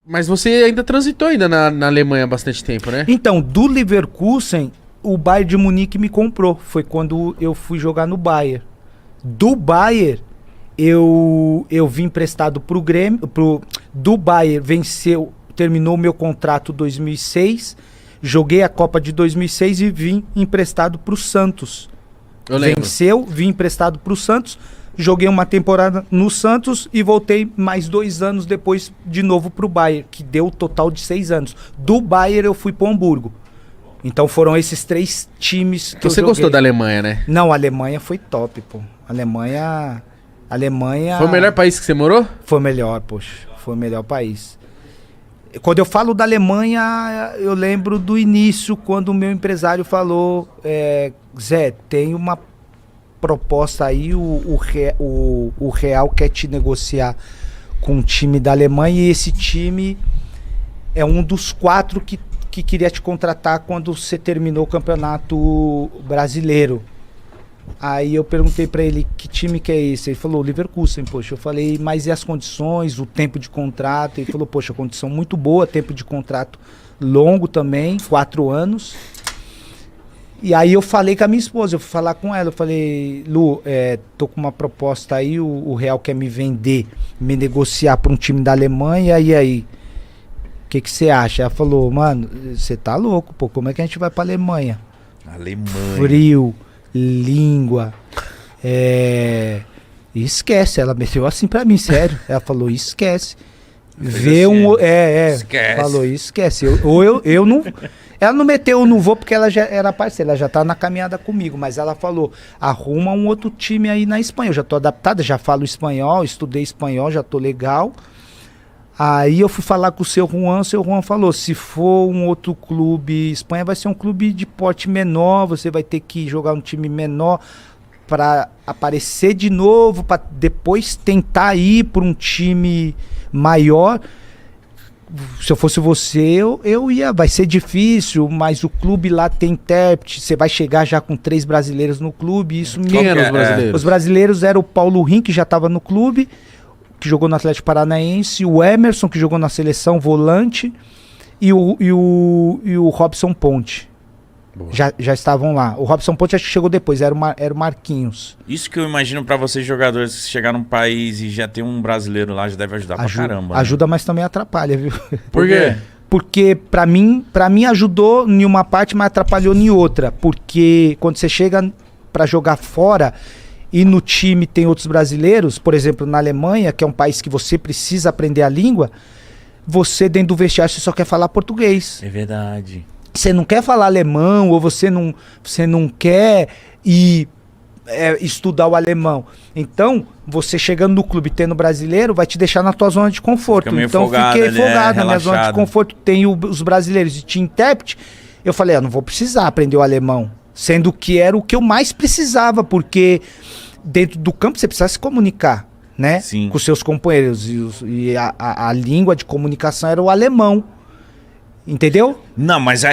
Mas você ainda transitou ainda na Alemanha há bastante tempo, né? Então, do Leverkusen, o Bayern de Munique me comprou. Foi quando eu fui jogar no Bayern. Do Bayern, eu vim emprestado pro Grêmio. Do Bayern, terminou o meu contrato em 2006. Joguei a Copa de 2006 e vim emprestado pro Santos. Eu lembro. Venceu, vim emprestado pro Santos. Joguei uma temporada no Santos e voltei mais 2 anos depois de novo pro Bayern, que deu um total de 6 anos. Do Bayern eu fui pro Hamburgo. Então foram esses 3 times que Então eu você joguei. gostou da Alemanha, né? Não, a Alemanha foi top, pô. Alemanha... Foi o melhor país que você morou? Foi o melhor, poxa. Foi o melhor país. Quando eu falo da Alemanha, eu lembro do início, quando o meu empresário falou, Zé, tem uma proposta aí, o Real quer te negociar com o time da Alemanha e esse time é um dos 4 que queria te contratar quando você terminou o Campeonato Brasileiro. Aí eu perguntei pra ele, que time que é esse? Ele falou, Leverkusen, poxa. Eu falei, mas e as condições, o tempo de contrato? Ele falou, poxa, condição muito boa, tempo de contrato longo também, 4 anos. E aí eu falei com a minha esposa, eu fui falar com ela, eu falei, Lu, tô com uma proposta aí, o Real quer me vender, me negociar pra um time da Alemanha, e aí? O que você acha? Ela falou, mano, você tá louco, pô, como é que a gente vai pra Alemanha? Alemanha. Frio, língua, esquece, ela meteu assim pra mim, sério, ela falou, esquece. Vê um, Esquece. falou, esquece, eu não... Ela não meteu, eu não vou, porque ela já era parceira, ela já tá na caminhada comigo, mas ela falou, arruma um outro time aí na Espanha, eu já tô adaptada, já falo espanhol, estudei espanhol, já tô legal. Aí eu fui falar com o seu Juan falou, se for um outro clube, Espanha vai ser um clube de porte menor, você vai ter que jogar um time menor para aparecer de novo, para depois tentar ir para um time maior. Se eu fosse você, eu ia, vai ser difícil, mas o clube lá tem intérprete, você vai chegar já com 3 brasileiros no clube, isso me... Quem eram os brasileiros? Os brasileiros eram o Paulo Rim, que já estava no clube, que jogou no Atlético Paranaense, o Emerson, que jogou na seleção, volante, e o Robson Ponte. Já estavam lá. O Robson Ponte acho que chegou depois, era o Marquinhos. Isso que eu imagino pra vocês jogadores, se chegar num país e já ter um brasileiro lá, já deve ajudar pra caramba. Né? Ajuda, mas também atrapalha, viu? Por quê? Porque pra mim ajudou em uma parte, mas atrapalhou em outra. Porque quando você chega pra jogar fora e no time tem outros brasileiros, por exemplo, na Alemanha, que é um país que você precisa aprender a língua, você dentro do vestiário você só quer falar português. É verdade. Você não quer falar alemão ou você não quer ir estudar o alemão. Então, você chegando no clube tendo brasileiro, vai te deixar na tua zona de conforto. Então, fiquei folgado na minha zona de conforto. Tem os brasileiros e tinha intérprete. Eu falei, não vou precisar aprender o alemão. Sendo que era o que eu mais precisava, porque dentro do campo você precisa se comunicar, né? Sim. Com seus companheiros. E a língua de comunicação era o alemão. Entendeu? Não, mas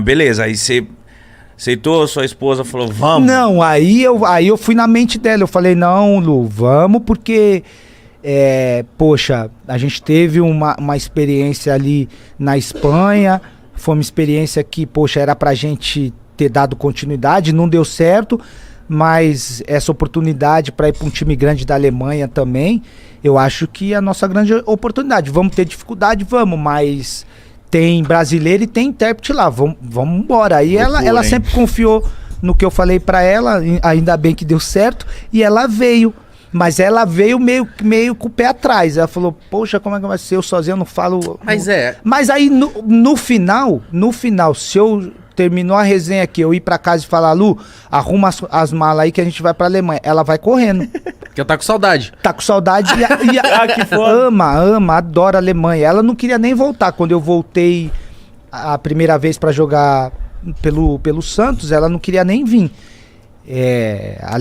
beleza. Aí você aceitou, sua esposa falou, vamos. Não, aí eu fui na mente dela. Eu falei, não, Lu, vamos, porque, poxa, a gente teve uma experiência ali na Espanha. Foi uma experiência que, poxa, era pra gente ter dado continuidade, não deu certo. Mas essa oportunidade para ir para um time grande da Alemanha também, eu acho que é a nossa grande oportunidade. Vamos ter dificuldade, vamos, mas... Tem brasileiro e tem intérprete lá, vamos embora. Aí ela sempre confiou no que eu falei pra ela, ainda bem que deu certo, e ela veio. Mas ela veio meio com o pé atrás. Ela falou, poxa, como é que vai ser? Eu sozinho não falo... Mas aí no final, se eu terminou a resenha aqui, eu ir pra casa e falar, Lu, arruma as malas aí que a gente vai pra Alemanha. Ela vai correndo. Porque eu tá com saudade. Tá com saudade que foda. ama, adora a Alemanha. Ela não queria nem voltar. Quando eu voltei a primeira vez pra jogar pelo Santos, ela não queria nem vir. A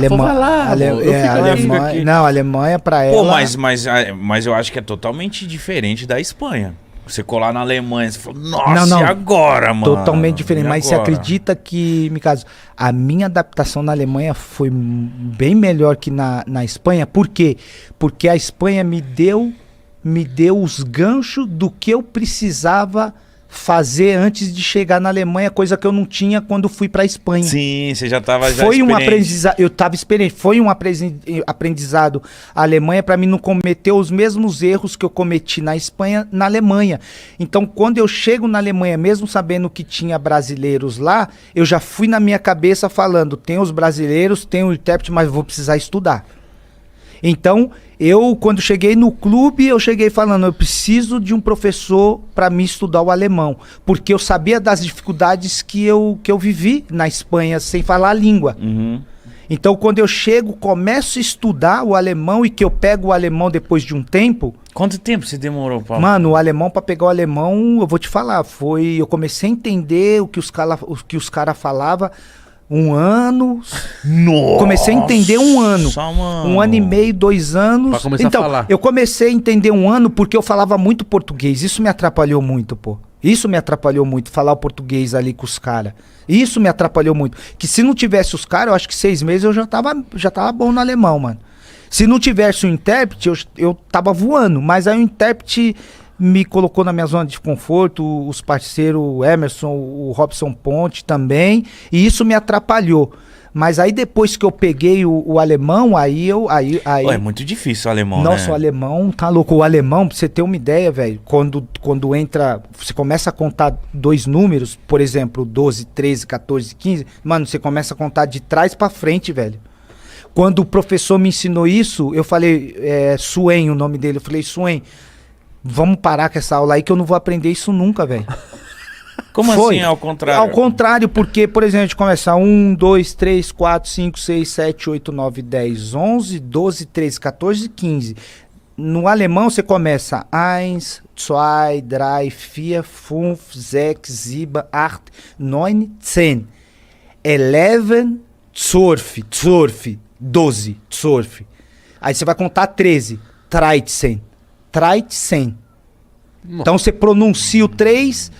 Alemanha pra ela... Pô, mas eu acho que é totalmente diferente da Espanha. Você colar na Alemanha, você fala, nossa, e agora, mano? Totalmente diferente, mas você acredita que, no caso, a minha adaptação na Alemanha foi bem melhor que na Espanha? Por quê? Porque a Espanha me deu me deu os ganchos do que eu precisava fazer antes de chegar na Alemanha, coisa que eu não tinha quando fui para a Espanha. Sim, você já estava já Foi um aprendizado, eu estava experiente, foi um aprendizado a Alemanha para mim não cometer os mesmos erros que eu cometi na Espanha, na Alemanha. Então, quando eu chego na Alemanha, mesmo sabendo que tinha brasileiros lá, eu já fui na minha cabeça falando, tem os brasileiros, tem o intérprete, mas vou precisar estudar. Então, quando cheguei no clube, eu cheguei falando, eu preciso de um professor para me estudar o alemão, porque eu sabia das dificuldades que eu vivi na Espanha sem falar a língua. Uhum. Então, quando eu chego, começo a estudar o alemão e que eu pego o alemão depois de um tempo... Quanto tempo você demorou, Paulo? Mano, o alemão, para pegar o alemão, eu vou te falar, eu comecei a entender o que os caras falavam. 1 ano. Nossa, comecei a entender 1 ano. Mano. 1 ano e meio, 2 anos. Pra começar a falar. Eu comecei a entender 1 ano porque eu falava muito português. Isso me atrapalhou muito, pô. Isso me atrapalhou muito, falar o português ali com os caras. Isso me atrapalhou muito. Que se não tivesse os caras, eu acho que 6 meses eu já tava bom no alemão, mano. Se não tivesse o intérprete, eu tava voando. Mas aí o intérprete me colocou na minha zona de conforto, os parceiros, o Emerson, o Robson Ponte também, e isso me atrapalhou. Mas aí depois que eu peguei o alemão, aí... É muito difícil o alemão, Nossa, né? o alemão tá louco. O alemão, pra você ter uma ideia, velho, quando entra, você começa a contar 2 números, por exemplo, 12, 13, 14, 15, mano, você começa a contar de trás pra frente, velho. Quando o professor me ensinou isso, eu falei, Suen, o nome dele, eu falei, Suen, vamos parar com essa aula aí que eu não vou aprender isso nunca, velho. Como assim, ao contrário? Ao contrário, porque, por exemplo, a gente começa 1, 2, 3, 4, 5, 6, 7, 8, 9, 10, 11, 12, 13, 14, 15. No alemão você começa 1, 2, 3, 4, 5, 6, 7, 8, 9, 10. 11, 12, 12, 12. Aí você vai contar 13, 13. 13. Então você pronuncia o 3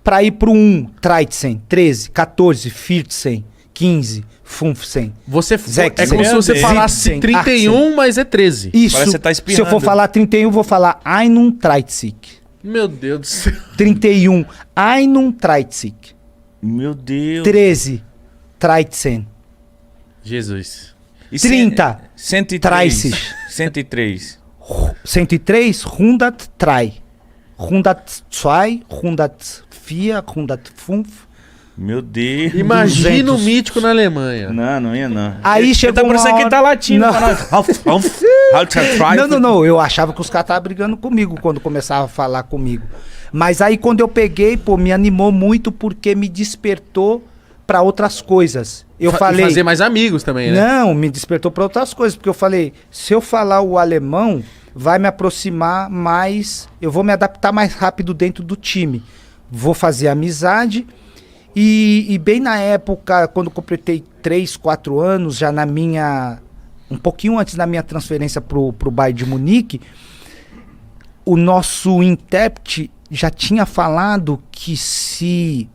para ir pro 1, 13, 13, 14, 14, 15, 15. É como se você falasse 31, mas é 13. Isso. Parece que você tá Se eu for falar 31, eu vou falar 31. Meu Deus do céu. 31, 31. Meu Deus. 13, 13. Jesus. E 30, 103. 103. 103, 103. 102, 104, 105. Meu Deus. Imagina 200. o mítico na Alemanha. Não ia não. Aí chegou uma parecendo que hora... ele tá latindo. Não. Não. Eu achava que os caras estavam brigando comigo quando começava a falar comigo. Mas aí quando eu peguei, pô, me animou muito porque me despertou para outras coisas. Eu falei... fazer mais amigos também, né? Não, me despertou para outras coisas. Porque eu falei, se eu falar o alemão, vai me aproximar mais... Eu vou me adaptar mais rápido dentro do time. Vou fazer amizade... E bem na época, quando eu completei 3, 4 anos, já na minha... Um pouquinho antes da minha transferência pro Bayern de Munique, o nosso intérprete já tinha falado que se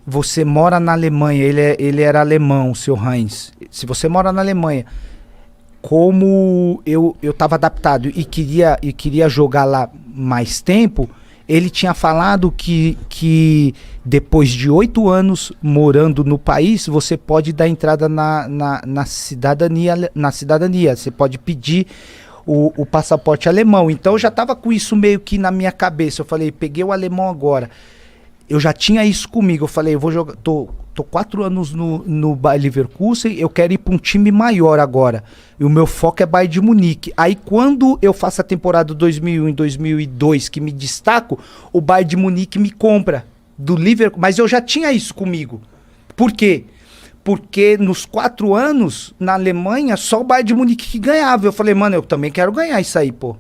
você mora na Alemanha, ele era alemão, o seu Heinz, se você mora na Alemanha, como eu estava adaptado e queria jogar lá mais tempo... Ele tinha falado que depois de 8 anos morando no país, você pode dar entrada na cidadania. Você pode pedir o passaporte alemão. Então eu já estava com isso meio que na minha cabeça. Eu falei, peguei o alemão agora. Eu já tinha isso comigo. Eu falei, eu vou jogar. Tô 4 anos no Bayer Leverkusen, eu quero ir para um time maior agora. E o meu foco é Bayern de Munique. Aí quando eu faço a temporada 2001 e 2002, que me destaco, o Bayern de Munique me compra do Leverkusen. Mas eu já tinha isso comigo. Por quê? Porque nos 4 anos, na Alemanha, só o Bayern de Munique que ganhava. Eu falei, mano, eu também quero ganhar isso aí, pô.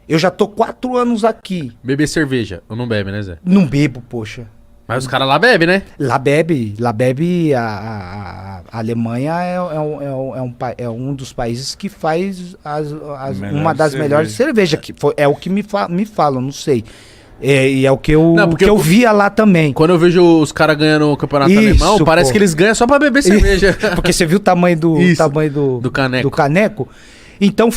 Eu já tô 4 anos aqui. Beber cerveja. Eu não bebe, né, Zé? Não bebo, poxa. Mas os caras lá bebem, né? Lá bebe, a Alemanha é um dos países que faz uma das melhores cervejas, que é o que me falam, não sei. E é o que eu via lá também. Quando eu vejo os caras ganhando o campeonato alemão, parece que eles ganham só pra beber cerveja. Porque você viu o tamanho do caneco. Então,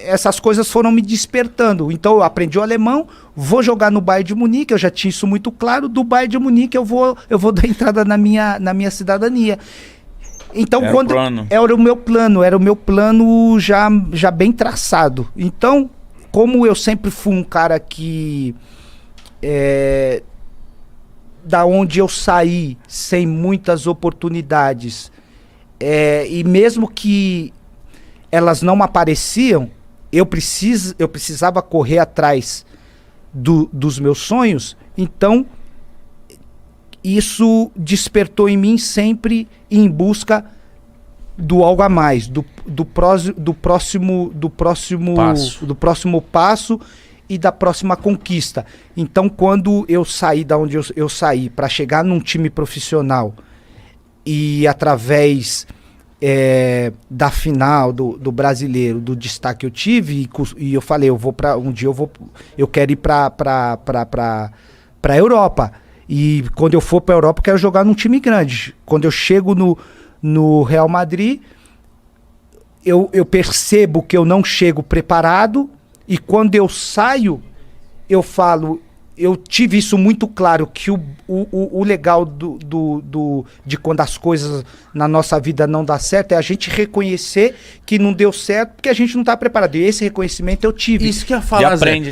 essas coisas foram me despertando. Então eu aprendi o alemão, vou jogar no Bayern de Munique, eu já tinha isso muito claro, do Bayern de Munique eu vou dar entrada na minha cidadania. Então era o meu plano já bem traçado. Então, como eu sempre fui um cara que da onde eu saí sem muitas oportunidades, e mesmo que elas não apareciam, eu precisava correr atrás dos meus sonhos. Então isso despertou em mim sempre em busca do algo a mais, do próximo passo e da próxima conquista. Então, quando eu saí da onde eu saí para chegar num time profissional e através da final do brasileiro, do destaque que eu tive, e eu falei, eu quero ir para a Europa. E quando eu for para a Europa, eu quero jogar num time grande. Quando eu chego no Real Madrid, eu percebo que eu não chego preparado, e quando eu saio, eu falo, eu tive isso muito claro, que o legal de quando as coisas na nossa vida não dá certo é a gente reconhecer que não deu certo porque a gente não está preparado. E esse reconhecimento eu tive. Isso que eu ia falar, aprende, Zé. né?